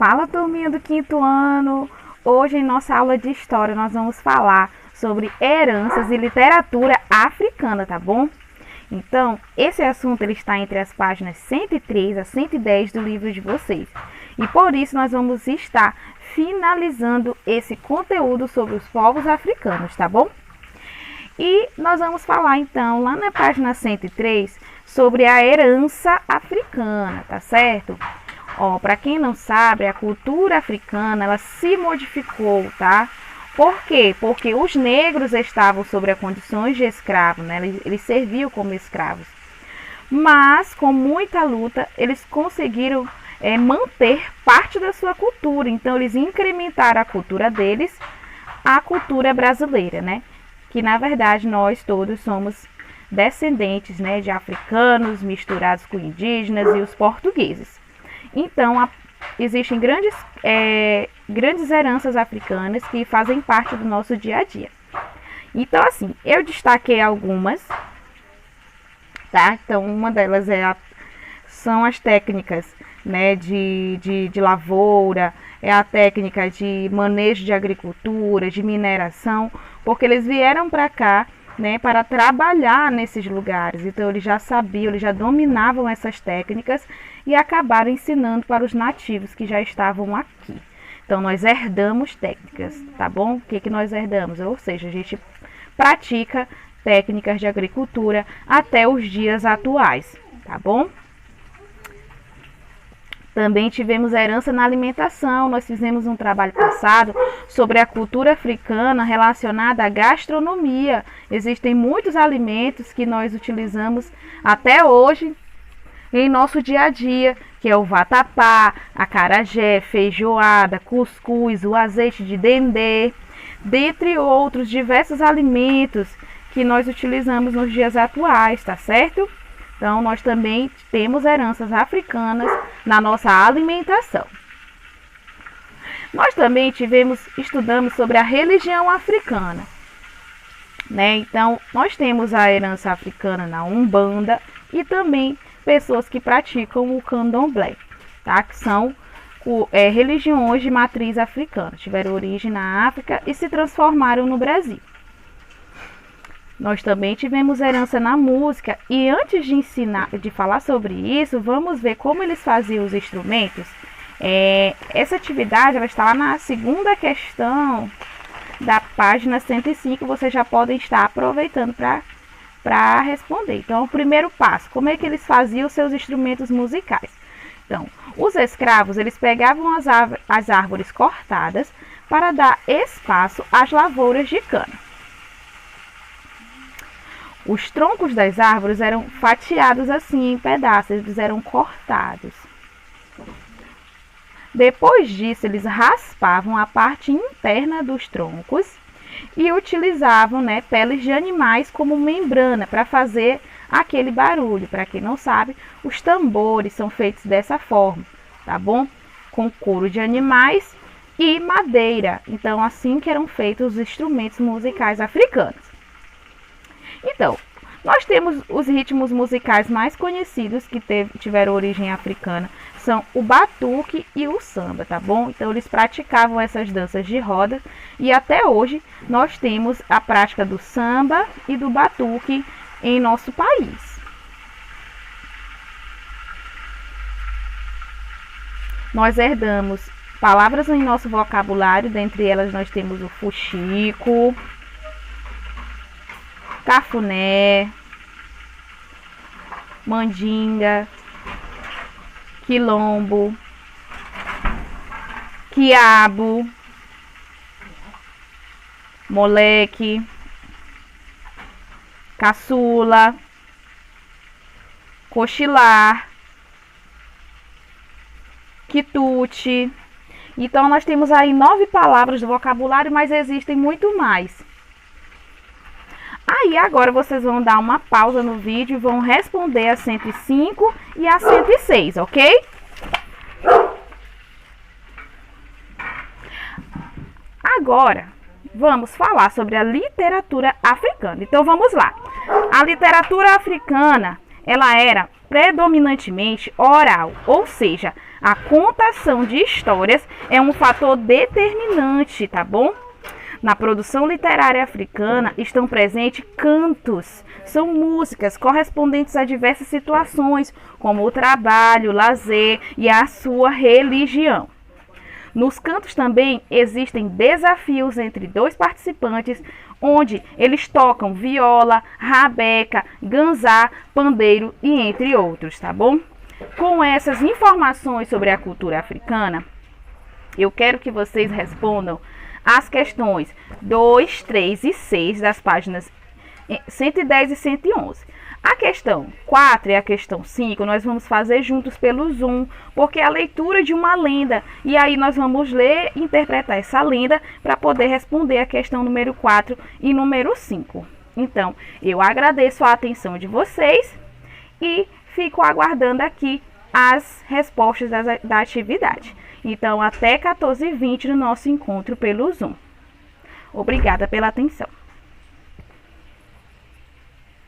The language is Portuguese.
Fala, turminha do quinto ano! Hoje, em nossa aula de história, nós vamos falar sobre heranças e literatura africana, tá bom? Então, esse assunto ele está entre as páginas 103 a 110 do livro de vocês. E por isso nós vamos estar finalizando esse conteúdo sobre os povos africanos, tá bom? E nós vamos falar então lá na página 103 sobre a herança africana, tá certo? Ó, para quem não sabe, a cultura africana ela se modificou, tá? Por quê? Porque os negros estavam sob as condições de escravo, né? Eles serviam como escravos. Mas com muita luta, eles conseguiram manter parte da sua cultura. Então eles incrementaram a cultura deles, a cultura brasileira, né? Que na verdade nós todos somos descendentes, né, de africanos misturados com indígenas e os portugueses. Então, existem grandes heranças africanas que fazem parte do nosso dia a dia. Então, assim, eu destaquei algumas, tá? Então, uma delas são as técnicas, né, de lavoura, é a técnica de manejo de agricultura, de mineração, porque eles vieram para cá, né, para trabalhar nesses lugares. Então eles já sabiam, eles já dominavam essas técnicas e acabaram ensinando para os nativos que já estavam aqui. Então nós herdamos técnicas, tá bom? O que nós herdamos? Ou seja, a gente pratica técnicas de agricultura até os dias atuais, tá bom? Também tivemos herança na alimentação. Nós fizemos um trabalho passado sobre a cultura africana relacionada à gastronomia. Existem muitos alimentos que nós utilizamos até hoje em nosso dia a dia, que é o vatapá, acarajé, feijoada, cuscuz, o azeite de dendê, dentre outros diversos alimentos que nós utilizamos nos dias atuais, tá certo? Então, nós também temos heranças africanas na nossa alimentação. Nós também estudamos sobre a religião africana, né? Então, nós temos a herança africana na Umbanda e também pessoas que praticam o Candomblé, tá? Que são religiões de matriz africana, tiveram origem na África e se transformaram no Brasil. Nós também tivemos herança na música e antes de falar sobre isso, vamos ver como eles faziam os instrumentos. Essa atividade ela está lá na segunda questão da página 105, vocês já podem estar aproveitando para responder. Então, o primeiro passo, como é que eles faziam os seus instrumentos musicais? Então, os escravos, eles pegavam as árvores cortadas para dar espaço às lavouras de cana. Os troncos das árvores eram fatiados assim em pedaços, eles eram cortados. Depois disso, eles raspavam a parte interna dos troncos e utilizavam, né, peles de animais como membrana para fazer aquele barulho. Para quem não sabe, os tambores são feitos dessa forma, tá bom? Com couro de animais e madeira. Então, assim que eram feitos os instrumentos musicais africanos. Então, nós temos os ritmos musicais mais conhecidos que tiveram origem africana, são o batuque e o samba, tá bom? Então, eles praticavam essas danças de roda e até hoje nós temos a prática do samba e do batuque em nosso país. Nós herdamos palavras em nosso vocabulário, dentre elas nós temos o fuxico, cafuné, mandinga, quilombo, quiabo, moleque, caçula, cochilar, quitute. Então, nós temos aí 9 palavras do vocabulário, mas existem muito mais. Aí agora vocês vão dar uma pausa no vídeo e vão responder a 105 e a 106, ok? Agora vamos falar sobre a literatura africana. Então vamos lá. A literatura africana, ela era predominantemente oral, ou seja, a contação de histórias é um fator determinante, tá bom? Na produção literária africana estão presentes cantos, são músicas correspondentes a diversas situações, como o trabalho, lazer e a sua religião. Nos cantos também existem desafios entre dois participantes, onde eles tocam viola, rabeca, ganzá, pandeiro e entre outros, tá bom? Com essas informações sobre a cultura africana, eu quero que vocês respondam as questões 2, 3 e 6 das páginas 110 e 111. A questão 4 e a questão 5 nós vamos fazer juntos pelo Zoom, porque é a leitura de uma lenda. E aí nós vamos ler e interpretar essa lenda para poder responder a questão número 4 e número 5. Então, eu agradeço a atenção de vocês e fico aguardando aqui as respostas da atividade. Então, até 14h20 no nosso encontro pelo Zoom. Obrigada pela atenção.